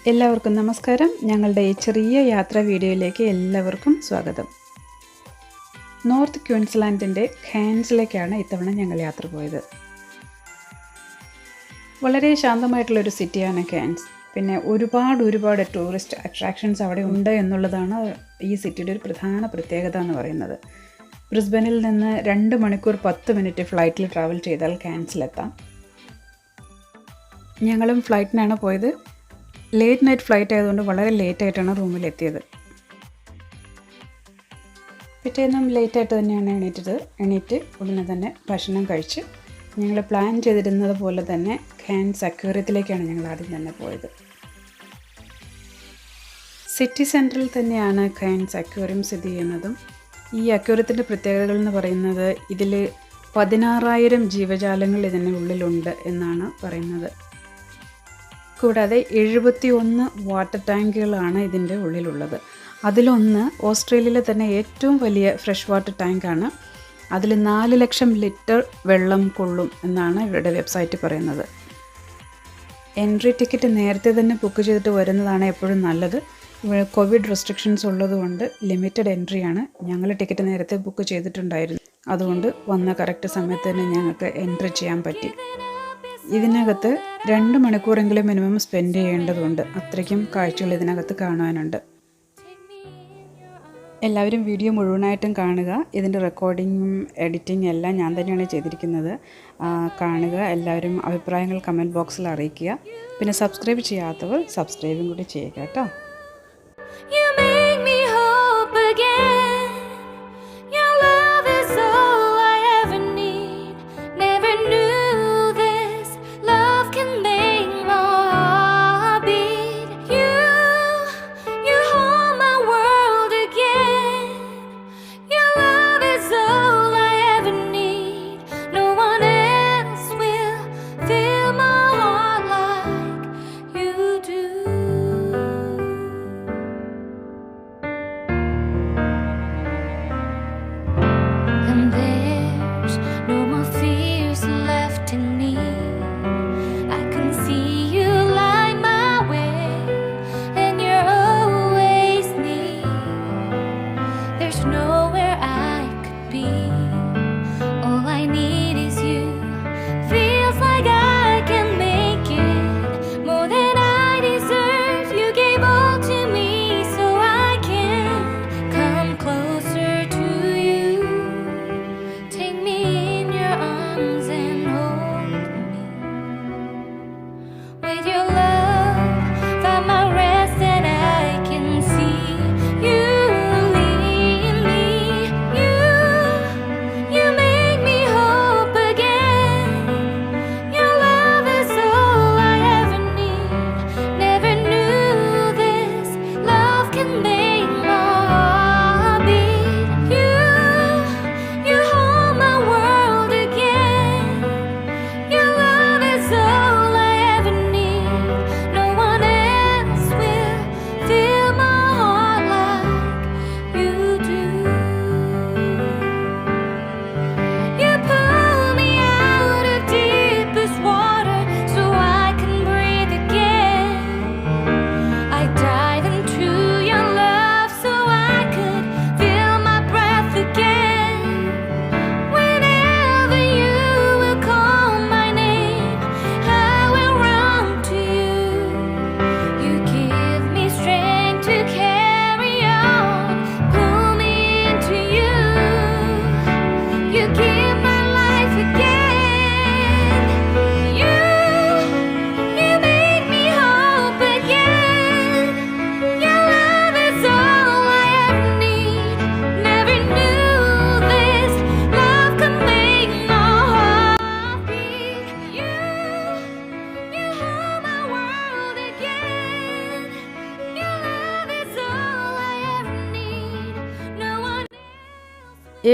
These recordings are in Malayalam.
എല്ലാവർക്കും നമസ്കാരം. ഞങ്ങളുടെ ഈ ചെറിയ യാത്രാ വീഡിയോയിലേക്ക് എല്ലാവർക്കും സ്വാഗതം. നോർത്ത് ക്വീൻസ്ലാൻഡിൻ്റെ ഖാൻസിലേക്കാണ് ഇത്തവണ ഞങ്ങൾ യാത്ര പോയത്. വളരെ ശാന്തമായിട്ടുള്ളൊരു സിറ്റിയാണ് ഖാൻസ്. പിന്നെ ഒരുപാട് ടൂറിസ്റ്റ് അട്രാക്ഷൻസ് അവിടെ ഉണ്ട് എന്നുള്ളതാണ് ഈ സിറ്റിയുടെ ഒരു പ്രധാന പ്രത്യേകത എന്ന് പറയുന്നത്. ബ്രിസ്ബനിൽ നിന്ന് 2 മണിക്കൂർ 10 മിനിറ്റ് ഫ്ലൈറ്റിൽ ട്രാവൽ ചെയ്താൽ ഖാൻസിലെത്താം. ഞങ്ങളും ഫ്ലൈറ്റിനാണ് പോയത്. ലേറ്റ് നൈറ്റ് ഫ്ലൈറ്റ് ആയതുകൊണ്ട് വളരെ ലേറ്റായിട്ടാണ് റൂമിലെത്തിയത്. പിറ്റേന്നും ലേറ്റായിട്ട് തന്നെയാണ് എണീറ്റ് ഉടനെ തന്നെ ഭക്ഷണം കഴിച്ച് ഞങ്ങൾ പ്ലാൻ ചെയ്തിരുന്നത് പോലെ തന്നെ ഖാൻസ് അക്വേറിയത്തിലേക്കാണ് ഞങ്ങൾ ആദ്യം തന്നെ പോയത്. സിറ്റി സെൻറ്ററിൽ തന്നെയാണ് ഖാൻസ് അക്വേറിയം സ്ഥിതി ചെയ്യുന്നതും. ഈ അക്വേറിയത്തിൻ്റെ പ്രത്യേകതകൾ എന്ന് പറയുന്നത് ഇതിൽ 16,000 ജീവജാലങ്ങൾ ഇതിന് ഉള്ളിലുണ്ട് എന്നാണ് പറയുന്നത്. കൂടാതെ 71 വാട്ടർ ടാങ്കുകളാണ് ഇതിൻ്റെ ഉള്ളിലുള്ളത്. അതിലൊന്ന് ഓസ്ട്രേലിയയിലെ തന്നെ ഏറ്റവും വലിയ ഫ്രഷ് വാട്ടർ ടാങ്കാണ്. അതിൽ 4 ലക്ഷം ലിറ്റർ വെള്ളം കൊള്ളും എന്നാണ് ഇവരുടെ വെബ്സൈറ്റ് പറയുന്നത്. എൻട്രി ടിക്കറ്റ് നേരത്തെ തന്നെ ബുക്ക് ചെയ്തിട്ട് വരുന്നതാണ് എപ്പോഴും നല്ലത്. ഇവിടെ കോവിഡ് റെസ്ട്രിക്ഷൻസ് ഉള്ളതുകൊണ്ട് ലിമിറ്റഡ് എൻട്രിയാണ്. ഞങ്ങൾ ടിക്കറ്റ് നേരത്തെ ബുക്ക് ചെയ്തിട്ടുണ്ടായിരുന്നു. അതുകൊണ്ട് വന്ന കറക്റ്റ് സമയത്ത് തന്നെ ഞങ്ങൾക്ക് എൻട്രി ചെയ്യാൻ പറ്റി. ഇതിനകത്ത് 2 മണിക്കൂറെങ്കിലും മിനിമം സ്പെൻഡ് ചെയ്യേണ്ടതുണ്ട്. അത്രയ്ക്കും കാഴ്ചകൾ ഇതിനകത്ത് കാണാനുണ്ട്. എല്ലാവരും വീഡിയോ മുഴുവനായിട്ടും കാണുക. ഇതിൻ്റെ റെക്കോർഡിങ്ങും എഡിറ്റിംഗ് എല്ലാം ഞാൻ തന്നെയാണ് ചെയ്തിരിക്കുന്നത്. കാണുക. എല്ലാവരും അഭിപ്രായങ്ങൾ കമൻറ്റ് ബോക്സിൽ അറിയിക്കുക. പിന്നെ സബ്സ്ക്രൈബ് ചെയ്യാത്തവർ സബ്സ്ക്രൈബും കൂടി ചെയ്യുക കേട്ടോ.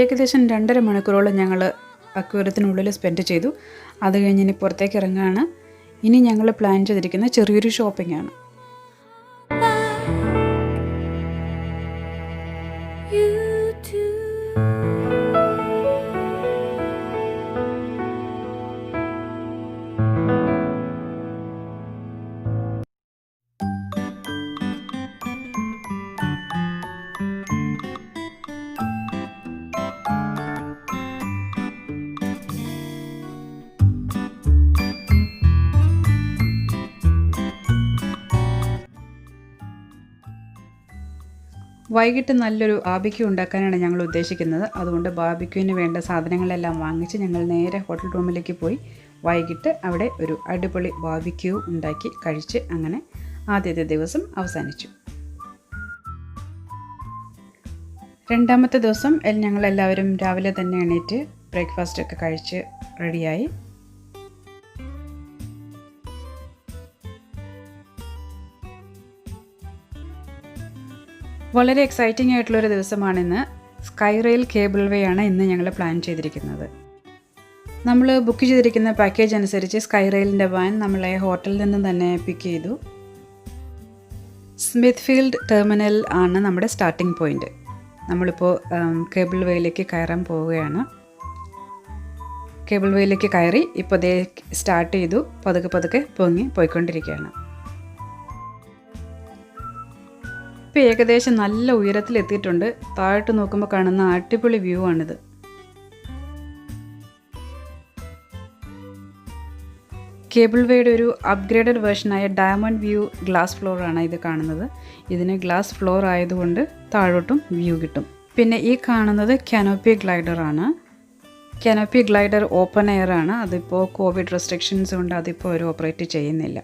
ഏകദേശം 2.5 മണിക്കൂറോളം ഞങ്ങൾ അക്വേറിയത്തിനുള്ളിൽ സ്പെൻഡ് ചെയ്തു. അത് കഴിഞ്ഞ് ഇനി പുറത്തേക്ക് ഇറങ്ങുകയാണ്. ഇനി ഞങ്ങൾ പ്ലാൻ ചെയ്തിരിക്കുന്ന ചെറിയൊരു ഷോപ്പിംഗ് ആണ്. വൈകിട്ട് നല്ലൊരു ബാർബിക്യൂ ഉണ്ടാക്കാനാണ് ഞങ്ങൾ ഉദ്ദേശിക്കുന്നത്. അതുകൊണ്ട് ബാർബിക്യൂവിന് വേണ്ട സാധനങ്ങളെല്ലാം വാങ്ങിച്ച് ഞങ്ങൾ നേരെ ഹോട്ടൽ റൂമിലേക്ക് പോയി വൈകിട്ട് അവിടെ ഒരു അടിപൊളി ബാർബിക്യൂ ഉണ്ടാക്കി കഴിച്ച് അങ്ങനെ ആദ്യത്തെ ദിവസം അവസാനിച്ചു. രണ്ടാമത്തെ ദിവസം ഞങ്ങളെല്ലാവരും രാവിലെ തന്നെ എണീറ്റ് ബ്രേക്ക്ഫാസ്റ്റൊക്കെ കഴിച്ച് റെഡിയായി. വളരെ എക്സൈറ്റിംഗ് ആയിട്ടുള്ളൊരു ദിവസമാണിന്ന്. സ്കൈറെയിൽ കേബിൾ വേ ആണ് ഇന്ന് ഞങ്ങൾ പ്ലാൻ ചെയ്തിരിക്കുന്നത്. നമ്മൾ ബുക്ക് ചെയ്തിരിക്കുന്ന പാക്കേജ് അനുസരിച്ച് സ്കൈറെയിലിൻ്റെ വാൻ നമ്മളെ ഹോട്ടലിൽ നിന്നും തന്നെ പിക്ക് ചെയ്തു. സ്മിത്ത്ഫീൽഡ് ടെർമിനൽ ആണ് നമ്മുടെ സ്റ്റാർട്ടിംഗ് പോയിൻ്റ്. നമ്മളിപ്പോൾ കേബിൾ വേയിലേക്ക് കയറാൻ പോവുകയാണ്. കേബിൾ വേയിലേക്ക് കയറി ഇപ്പോൾ ദേ സ്റ്റാർട്ട് ചെയ്തു. പതുക്കെ പതുക്കെ പോയിക്കൊണ്ടിരിക്കുകയാണ്. ഇപ്പോൾ ഏകദേശം നല്ല ഉയരത്തിലെത്തിയിട്ടുണ്ട്. താഴോട്ട് നോക്കുമ്പോൾ കാണുന്ന അടിപൊളി വ്യൂ ആണിത്. കേബിൾ വേയുടെ ഒരു അപ്ഗ്രേഡഡ് വേർഷനായ ഡയമണ്ട് വ്യൂ ഗ്ലാസ് ഫ്ലോറാണ് ഇത് കാണുന്നത്. ഇതിന് ഗ്ലാസ് ഫ്ലോർ ആയതുകൊണ്ട് താഴോട്ടും വ്യൂ കിട്ടും. പിന്നെ ഈ കാണുന്നത് കാനോപ്പി ഗ്ലൈഡറാണ്. കാനോപ്പി ഗ്ലൈഡർ ഓപ്പൺ എയർ ആണ്. അതിപ്പോൾ കോവിഡ് റെസ്ട്രിക്ഷൻസ് കൊണ്ട് അതിപ്പോൾ അവർ ഓപ്പറേറ്റ് ചെയ്യുന്നില്ല.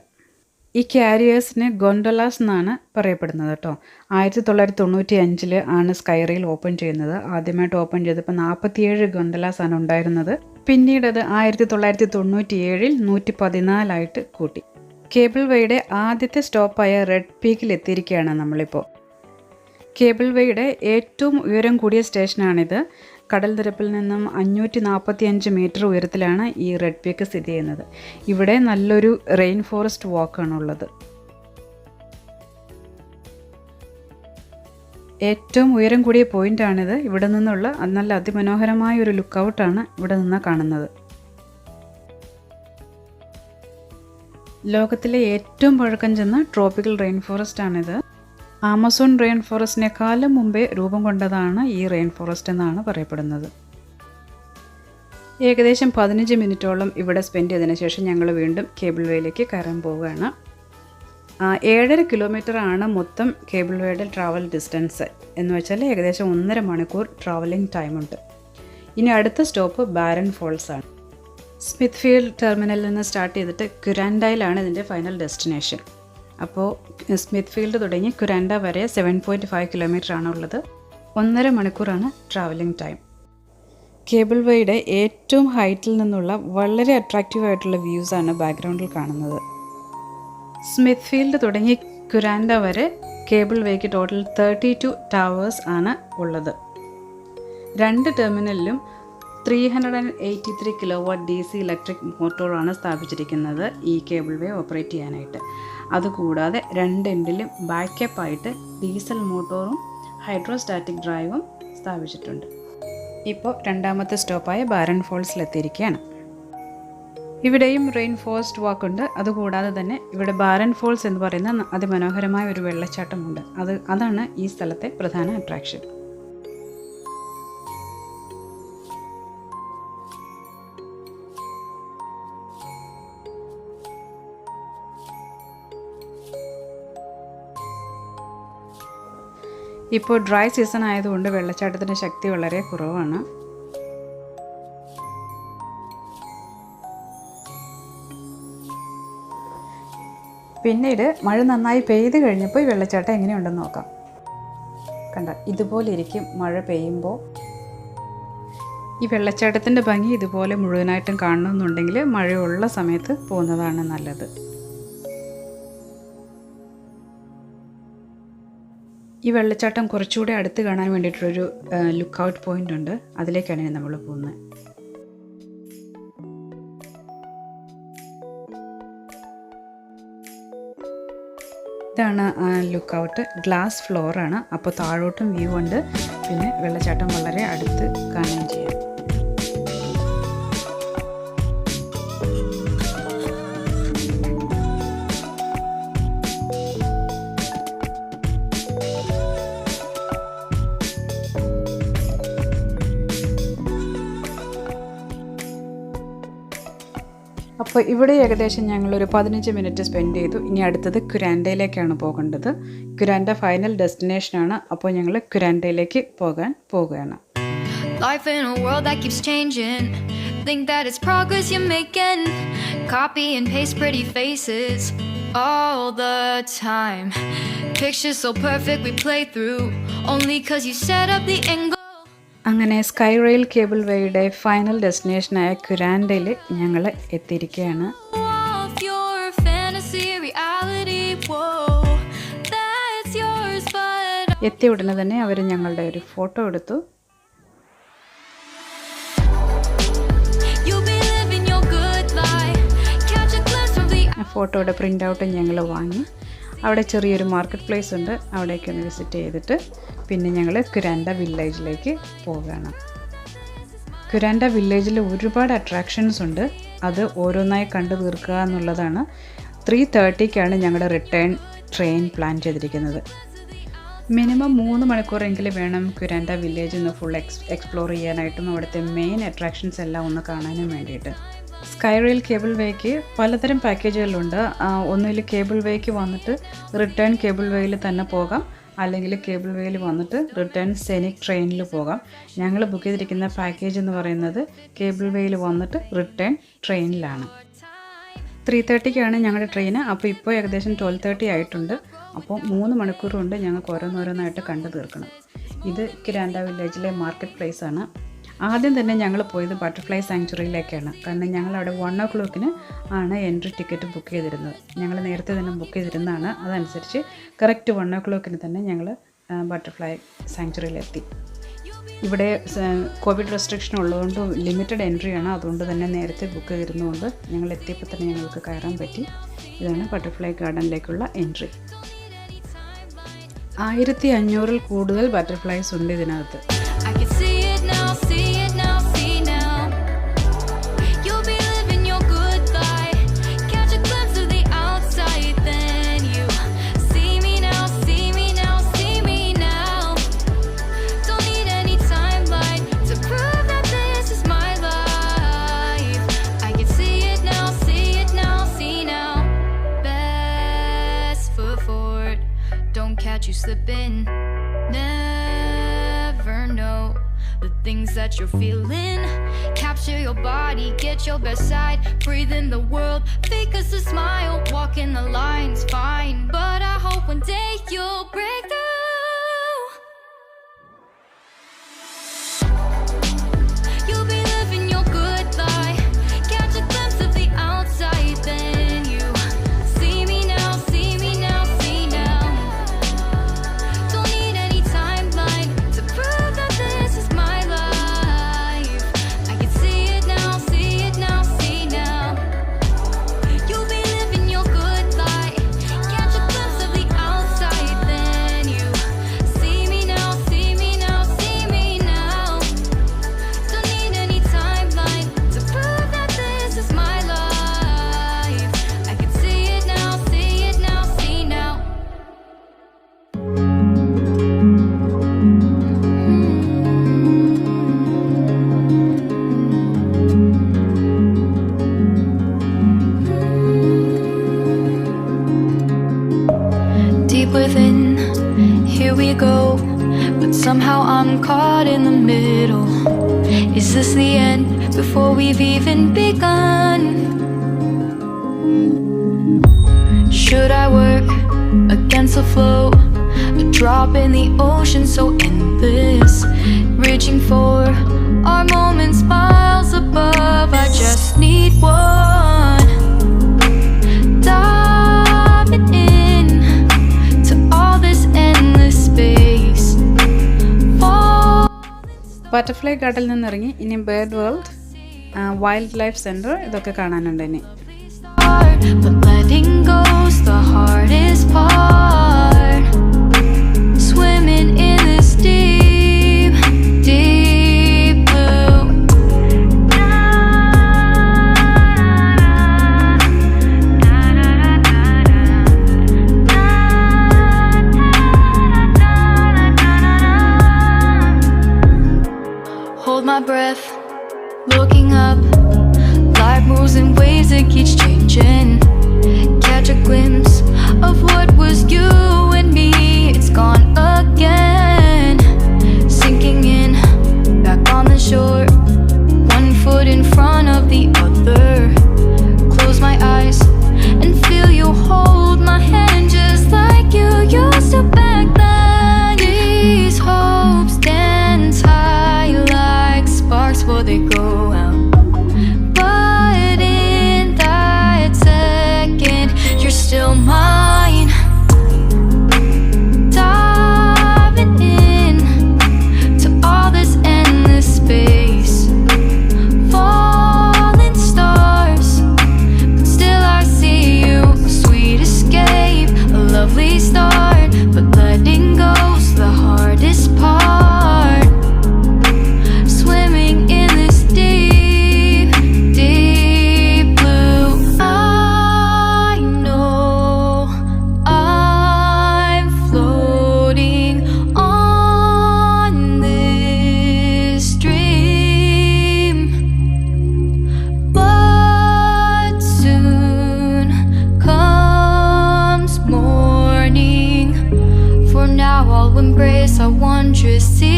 ഈ ക്യാരിയേഴ്സിന് ഗൊണ്ടോലാസ് എന്നാണ് പറയപ്പെടുന്നത് കേട്ടോ. 1995 ആണ് സ്കൈറെയിൽ ഓപ്പൺ ചെയ്യുന്നത്. ആദ്യമായിട്ട് ഓപ്പൺ ചെയ്തപ്പോൾ 47 ഗൊണ്ടോലാസ് ആണ് ഉണ്ടായിരുന്നത്. പിന്നീട് അത് 1997 114 കൂട്ടി. കേബിൾ വേയുടെ ആദ്യത്തെ സ്റ്റോപ്പായ റെഡ് പീക്കിൽ എത്തിയിരിക്കുകയാണ് നമ്മളിപ്പോൾ. കേബിൾ വേയുടെ ഏറ്റവും ഉയരം കൂടിയ സ്റ്റേഷനാണിത്. കടൽ നിരപ്പിൽ നിന്നും 545 മീറ്റർ ഉയരത്തിലാണ് ഈ റെഡ് പീക്ക് സ്ഥിതി ചെയ്യുന്നത്. ഇവിടെ നല്ലൊരു റെയിൻ ഫോറസ്റ്റ് വാക്കാണുള്ളത്. ഏറ്റവും ഉയരം കൂടിയ പോയിൻ്റാണിത്. ഇവിടെ നിന്നുള്ള നല്ല അതിമനോഹരമായ ഒരു ലുക്ക് ഔട്ടാണ് ഇവിടെ നിന്ന് കാണുന്നത്. ലോകത്തിലെ ഏറ്റവും പഴക്കം ചെന്ന ട്രോപ്പിക്കൽ റെയിൻ ഫോറസ്റ്റ് ആണിത്. ആമസോൺ റെയിൻ ഫോറസ്റ്റിനേക്കാളും മുമ്പേ രൂപം കൊണ്ടതാണ് ഈ റെയിൻ ഫോറസ്റ്റ് എന്നാണ് പറയപ്പെടുന്നത്. ഏകദേശം 15 മിനിറ്റോളം ഇവിടെ സ്പെൻഡ് ചെയ്തതിന് ശേഷം ഞങ്ങൾ വീണ്ടും കേബിൾ വേയിലേക്ക് കയറാൻ പോവുകയാണ്. 7.5 കിലോമീറ്റർ ആണ് മൊത്തം കേബിൾ വേയുടെ ട്രാവൽ ഡിസ്റ്റൻസ്. എന്ന് വെച്ചാൽ ഏകദേശം 1.5 മണിക്കൂർ ട്രാവലിംഗ് ടൈമുണ്ട്. ഇനി അടുത്ത സ്റ്റോപ്പ് ബാരൻ ഫോൾസ് ആണ്. സ്മിത്ത്ഫീൽഡ് ടെർമിനലിൽ നിന്ന് സ്റ്റാർട്ട് ചെയ്തിട്ട് കുരാൻഡയിലാണ് ഇതിൻ്റെ ഫൈനൽ ഡെസ്റ്റിനേഷൻ. അപ്പോൾ സ്മിത്ത്ഫീൽഡ് തുടങ്ങി കുരാൻഡ വരെ 7.5 കിലോമീറ്റർ ആണുള്ളത്. 1.5 മണിക്കൂറാണ് ട്രാവലിംഗ് ടൈം. കേബിൾ വേയുടെ ഏറ്റവും ഹൈറ്റിൽ നിന്നുള്ള വളരെ അട്രാക്റ്റീവ് ആയിട്ടുള്ള വ്യൂസാണ് ബാക്ക്ഗ്രൗണ്ടിൽ കാണുന്നത്. സ്മിത്ത്ഫീൽഡ് തുടങ്ങി കുരാൻഡ വരെ കേബിൾ വേക്ക് ടോട്ടൽ 32 ടവേഴ്സ് ആണ് ഉള്ളത്. 2 ടെർമിനലിലും 383 കിലോവാട്ട് DC ഇലക്ട്രിക് മോട്ടോറാണ് സ്ഥാപിച്ചിരിക്കുന്നത് ഈ കേബിൾ വേ ഓപ്പറേറ്റ് ചെയ്യാനായിട്ട്. അതുകൂടാതെ 2 എൻഡിലും ബാക്കപ്പായിട്ട് ഡീസൽ മോട്ടോറും ഹൈഡ്രോസ്റ്റാറ്റിക് ഡ്രൈവും സ്ഥാപിച്ചിട്ടുണ്ട്. ഇപ്പോൾ രണ്ടാമത്തെ സ്റ്റോപ്പായ ബാരൻ ഫോൾസിലെത്തിയിരിക്കുകയാണ്. ഇവിടെയും റെയിൻ ഫോറസ്റ്റ് വാക്കുണ്ട്. അതുകൂടാതെ തന്നെ ഇവിടെ ബാരൻ ഫോൾസ് എന്ന് പറയുന്ന അതിമനോഹരമായ ഒരു വെള്ളച്ചാട്ടമുണ്ട്. അതാണ് ഈ സ്ഥലത്തെ പ്രധാന അട്രാക്ഷൻ. ഇപ്പോൾ ഡ്രൈ സീസൺ ആയതുകൊണ്ട് വെള്ളച്ചാട്ടത്തിൻ്റെ ശക്തി വളരെ കുറവാണ്. പിന്നീട് മഴ നന്നായി പെയ്ത് കഴിഞ്ഞപ്പോൾ ഈ വെള്ളച്ചാട്ടം എങ്ങനെയുണ്ടെന്ന് നോക്കാം. കണ്ട, ഇതുപോലെ ഇരിക്കും മഴ പെയ്യുമ്പോൾ. ഈ വെള്ളച്ചാട്ടത്തിൻ്റെ ഭംഗി ഇതുപോലെ മുഴുവനായിട്ടും കാണണമെന്നുണ്ടെങ്കിൽ മഴയുള്ള സമയത്ത് പോകുന്നതാണ് നല്ലത്. ഈ വെള്ളച്ചാട്ടം കുറച്ചുകൂടെ അടുത്ത് കാണാൻ വേണ്ടിയിട്ടൊരു ലുക്ക് ഔട്ട് പോയിൻ്റ് ഉണ്ട്. അതിലേക്കാണ് നമ്മൾ പോകുന്നത്. ഇതാണ് ലുക്ക് ഔട്ട്. ഗ്ലാസ് ഫ്ലോറാണ്. അപ്പോൾ താഴോട്ടും വ്യൂ ഉണ്ട്. പിന്നെ വെള്ളച്ചാട്ടം വളരെ അടുത്ത് കാണുകയും ചെയ്യാം. അപ്പോൾ അപ്പോൾ ഇവിടെ ഏകദേശം ഞങ്ങളൊരു 15 മിനിറ്റ് സ്പെൻഡ് ചെയ്തു. ഇനി അടുത്തത് കുരാൻഡയിലേക്കാണ് പോകേണ്ടത്. കുരാൻഡ ഫൈനൽ ഡെസ്റ്റിനേഷനാണ്. അപ്പോൾ ഞങ്ങൾ കുരാൻഡയിലേക്ക് പോകാൻ പോവുകയാണ്. Life in a world that keeps changing. Think that it's progress you're making. Copy and paste pretty faces all the time. Pictures so perfect we play through only cause you set up the angle. അങ്ങനെ സ്കൈറെയിൽ കേബിൾ വേയുടെ ഫൈനൽ ഡെസ്റ്റിനേഷനായ കുരാൻഡയിൽ ഞങ്ങൾ എത്തിയിരിക്കുകയാണ്. എത്തിയ ഉടനെ തന്നെ അവർ ഞങ്ങളുടെ ഒരു ഫോട്ടോ എടുത്തു. ഫോട്ടോയുടെ പ്രിൻ്റ് ഔട്ട് ഞങ്ങൾ വാങ്ങി. അവിടെ ചെറിയൊരു മാർക്കറ്റ് പ്ലേസ് ഉണ്ട്, അവിടേക്ക് ഒന്ന് വിസിറ്റ് ചെയ്തിട്ട് പിന്നെ ഞങ്ങൾ കുരാൻഡ വില്ലേജിലേക്ക് പോവുകയാണ്. കുരാൻഡ വില്ലേജിൽ ഒരുപാട് അട്രാക്ഷൻസ് ഉണ്ട്. അത് ഓരോന്നായി കണ്ടു തീർക്കുക എന്നുള്ളതാണ്. 3:30ക്കാണ് ഞങ്ങളുടെ റിട്ടേൺ ട്രെയിൻ പ്ലാൻ ചെയ്തിരിക്കുന്നത്. മിനിമം 3 മണിക്കൂറെങ്കിലും വേണം കുരാൻഡ വില്ലേജ് ഒന്ന് ഫുൾ എക്സ്പ്ലോർ ചെയ്യാനായിട്ടും അവിടുത്തെ മെയിൻ അട്രാക്ഷൻസ് എല്ലാം ഒന്ന് കാണാനും വേണ്ടിയിട്ട്. സ്കൈറെയിൽ കേബിൾ വേക്ക് പലതരം പാക്കേജുകളുണ്ട്. ഒന്നുമില്ല കേബിൾ വേക്ക് വന്നിട്ട് റിട്ടേൺ കേബിൾ വേയിൽ തന്നെ പോകാം, അല്ലെങ്കിൽ കേബിൾ വേയിൽ വന്നിട്ട് റിട്ടേൺ സെനിക് ട്രെയിനിൽ പോകാം. ഞങ്ങൾ ബുക്ക് ചെയ്തിരിക്കുന്ന പാക്കേജ് എന്ന് പറയുന്നത് കേബിൾ വേയിൽ വന്നിട്ട് റിട്ടേൺ ട്രെയിനിലാണ്. 3:30ക്കാണ് ഞങ്ങളുടെ ട്രെയിന്. അപ്പോൾ ഇപ്പോൾ ഏകദേശം 12:30 ആയിട്ടുണ്ട്. അപ്പോൾ 3 മണിക്കൂർ കൊണ്ട് ഞങ്ങൾക്ക് ഓരോന്നോരോന്നായിട്ട് കണ്ടു തീർക്കണം. ഇത് കുരാൻഡ വില്ലേജിലെ മാർക്കറ്റ് പ്ലേസ് ആണ്. ആദ്യം തന്നെ ഞങ്ങൾ പോയത് ബട്ടർഫ്ലൈ സാങ്ച്വറിയിലേക്കാണ്. കാരണം ഞങ്ങൾ അവിടെ 1 o'clock ആണ് എൻട്രി ടിക്കറ്റ് ബുക്ക് ചെയ്തിരുന്നത്. ഞങ്ങൾ നേരത്തെ തന്നെ ബുക്ക് ചെയ്തിരുന്നതാണ്. അതനുസരിച്ച് കറക്റ്റ് 1 o'clock തന്നെ ഞങ്ങൾ ബട്ടർഫ്ലൈ സാങ്ച്വറിയിലെത്തി. ഇവിടെ കോവിഡ് റെസ്ട്രിക്ഷൻ ഉള്ളതുകൊണ്ട് ലിമിറ്റഡ് എൻട്രിയാണ്. അതുകൊണ്ട് തന്നെ നേരത്തെ ബുക്ക് ചെയ്തിരുന്നതുകൊണ്ട് ഞങ്ങൾ എത്തിയപ്പോൾ തന്നെ ഞങ്ങൾക്ക് കയറാൻ പറ്റി. ഇതാണ് ബട്ടർഫ്ലൈ ഗാർഡനിലേക്കുള്ള എൻട്രി. 1500-ൽ കൂടുതൽ ബട്ടർഫ്ലൈസ് ഉണ്ട് ഇതിനകത്ത്. You slipping, never know the things that you're feeling. Capture your body, get your best side, breathe in the world, fake us a smile, walk in the lines, fine, but I hope one day you'll break through. You'll be living your good life, catch a glimpse of the outside, then you see me now, see me now, see now. Don't need any timeline to prove that this is my life. I can see it now, see it now, see now. You'll be living your good life, catch a glimpse of the outside, then you see me now, see me now, see me now. Don't need any timeline to prove that this is my life. I can see it now, see it now, see now. Deep within, here we go, but somehow I'm caught in the middle. Is this the end before we've even begun? Should I work against the flow? A drop in the ocean so endless, reaching for our moments miles above. I just need one, diving in to all this endless space. Butterfly ഗാർഡനിൽ നിന്നിറങ്ങി ഇനി bird world, wild life centre ഇതൊക്കെ കാണാനുണ്ട്. ഇനി But letting go's the hardest part. Swimming in this deep, deep blue. Hold my breath, looking up, Life moves in ways that keeps changing. Catch a glimpse of what was you and me. It's gone again. Sinking in, back on the shore. One foot in front of the other. Close my eyes and feel you hold my hand just like you used to back then. These hopes dance high like sparks before they go out. But in that second, you're still mine. Diving in to all this endless space. Falling stars, but still I see you. A sweet escape, a lovely start, but letting go's the hardest part. Swimming in this deep, deep blue. I know I'm floating on this dream, but soon comes morning. For now I'll embrace our wondrous sea.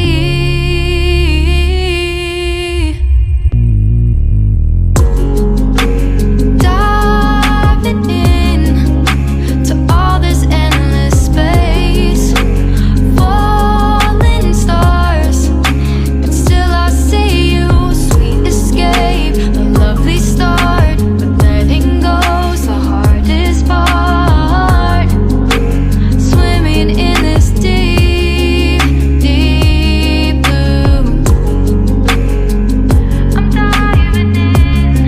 Diving in to all this endless space. Falling stars, but still I see you. Sweet escape, a lovely start, but letting go's the hardest part. Swimming in this deep, deep blue. I'm diving in.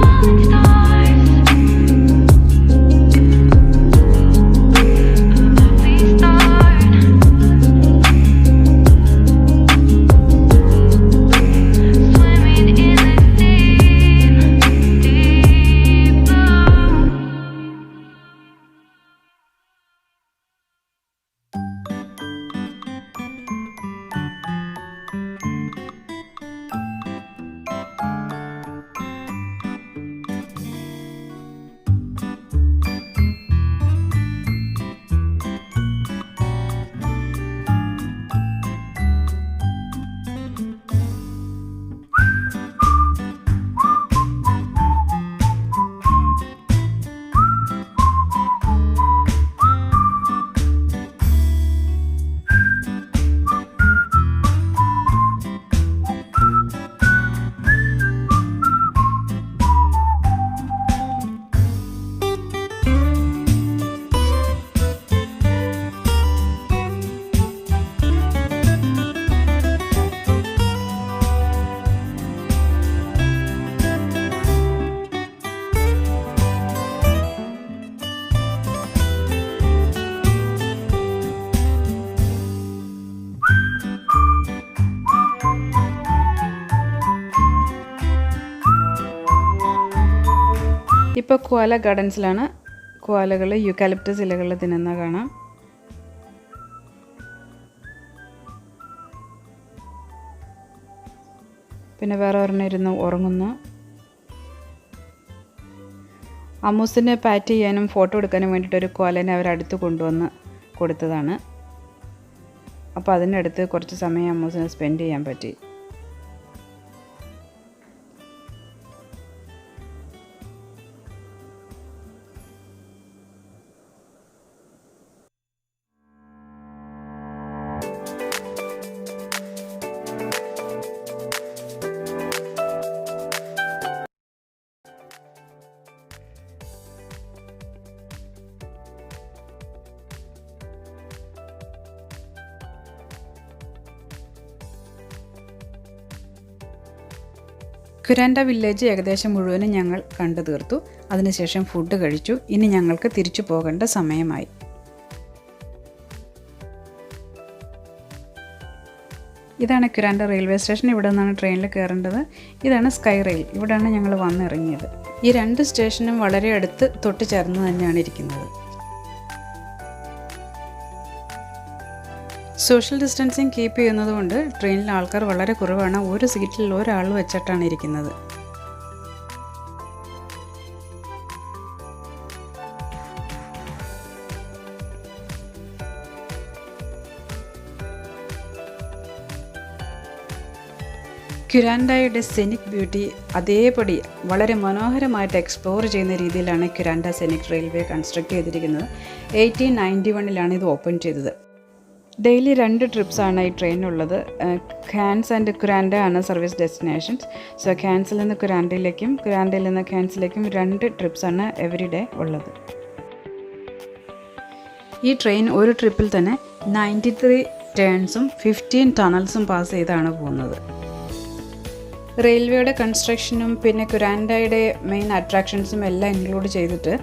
Falling stars, a lovely start. Swimming in this deep, deep blue. ഇപ്പോൾ കോല ഗാർഡൻസിലാണ്. കോലകൾ യൂക്കാലിപ്റ്റസ് ഇലകൾ തിന്നുന്ന കാണാം. പിന്നെ വേറെ ഒരെണ്ണം ഇരുന്ന് ഉറങ്ങുന്നു. അമ്മൂസിന് പാറ്റ് ചെയ്യാനും ഫോട്ടോ എടുക്കാനും വേണ്ടിയിട്ടൊരു കോലനെ അവരടുത്ത് കൊണ്ടുവന്ന് കൊടുത്തതാണ്. അപ്പോൾ അതിനടുത്ത് കുറച്ച് സമയം അമ്മൂസിന് സ്പെൻഡ് ചെയ്യാൻ പറ്റി. കുരാൻഡ വില്ലേജ് ഏകദേശം മുഴുവനും ഞങ്ങൾ കണ്ടു തീർത്തു. അതിനുശേഷം ഫുഡ് കഴിച്ചു. ഇനി ഞങ്ങൾക്ക് തിരിച്ചു പോകേണ്ട സമയമായി. ഇതാണ് കുരാൻഡ റെയിൽവേ സ്റ്റേഷൻ. ഇവിടെ നിന്നാണ് ട്രെയിനിൽ കയറേണ്ടത്. ഇതാണ് സ്കൈറെയിൽ. ഇവിടെയാണ് ഞങ്ങൾ വന്നിറങ്ങിയത്. ഈ രണ്ട് സ്റ്റേഷനും വളരെ അടുത്ത് തൊട്ട് ചേർന്ന് തന്നെയാണ് ഇരിക്കുന്നത്. സോഷ്യൽ ഡിസ്റ്റൻസിങ് കീപ്പ് ചെയ്യുന്നതുകൊണ്ട് ട്രെയിനിൽ ആൾക്കാർ വളരെ കുറവാണ്. ഒരു സീറ്റിൽ ഒരാൾ വെച്ചിട്ടാണ് ഇരിക്കുന്നത്. ക്യുരാൻഡയുടെ സെനിക് ബ്യൂട്ടി അതേപടി വളരെ മനോഹരമായിട്ട് എക്സ്പ്ലോർ ചെയ്യുന്ന രീതിയിലാണ് ക്യുരാൻഡ സെനിക് റെയിൽവേ കൺസ്ട്രക്ട് ചെയ്തിരിക്കുന്നത്. 1891 ഇത് ഓപ്പൺ ചെയ്തത്. ഡെയിലി 2 ട്രിപ്സാണ് ഈ ട്രെയിനുള്ളത്. കാൻസ് ആൻഡ് ക്യുരാൻഡ ആണ് സർവീസ് ഡെസ്റ്റിനേഷൻസ്. സോ കാൻസിൽ നിന്ന് ക്യുരാൻഡയിലേക്കും ക്യുരാൻഡയിൽ നിന്ന് കാൻസിലേക്കും 2 ട്രിപ്സാണ് എവറി ഡേ ഉള്ളത്. ഈ ട്രെയിൻ ഒരു ട്രിപ്പിൽ തന്നെ 93 ടേൺസും 15 ടണൽസും പാസ് ചെയ്താണ് പോകുന്നത്. റെയിൽവേയുടെ കൺസ്ട്രക്ഷനും പിന്നെ ക്യുരാൻഡയുടെ മെയിൻ അട്രാക്ഷൻസും എല്ലാം ഇൻക്ലൂഡ് ചെയ്തിട്ട്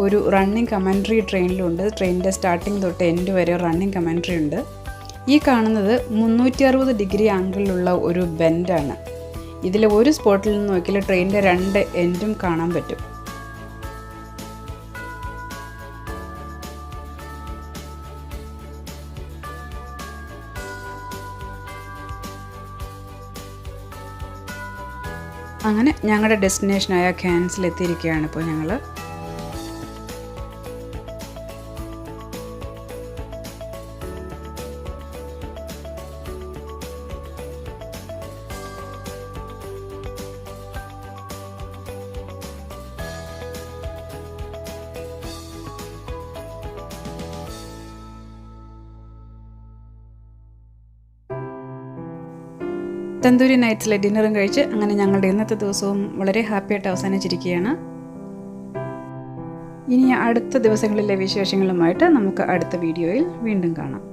ഒരു റണ്ണിങ് കമൻട്രി ട്രെയിനിലുണ്ട്. ട്രെയിനിൻ്റെ സ്റ്റാർട്ടിങ് തൊട്ട് എൻഡ് വരെ റണ്ണിങ് കമൻട്രി ഉണ്ട്. ഈ കാണുന്നത് 360 ഡിഗ്രി ആംഗിളിലുള്ള ഒരു ബെൻഡാണ്. ഇതിൽ ഒരു സ്പോട്ടിൽ നിന്ന് നോക്കിയാൽ ട്രെയിനിൻ്റെ 2 എൻഡും കാണാൻ പറ്റും. അങ്ങനെ ഞങ്ങളുടെ ഡെസ്റ്റിനേഷനായ കാൻസിൽ എത്തിയിരിക്കുകയാണ് ഇപ്പോൾ ഞങ്ങൾ. തന്തൂരി നൈറ്റ്സിലെ ഡിന്നറും കഴിച്ച് അങ്ങനെ ഞങ്ങളുടെ ഇന്നത്തെ ദിവസവും വളരെ ഹാപ്പിയായിട്ട് അവസാനിച്ചിരിക്കുകയാണ്. ഇനി അടുത്ത ദിവസങ്ങളിലെ വിശേഷങ്ങളുമായിട്ട് നമുക്ക് അടുത്ത വീഡിയോയിൽ വീണ്ടും കാണാം.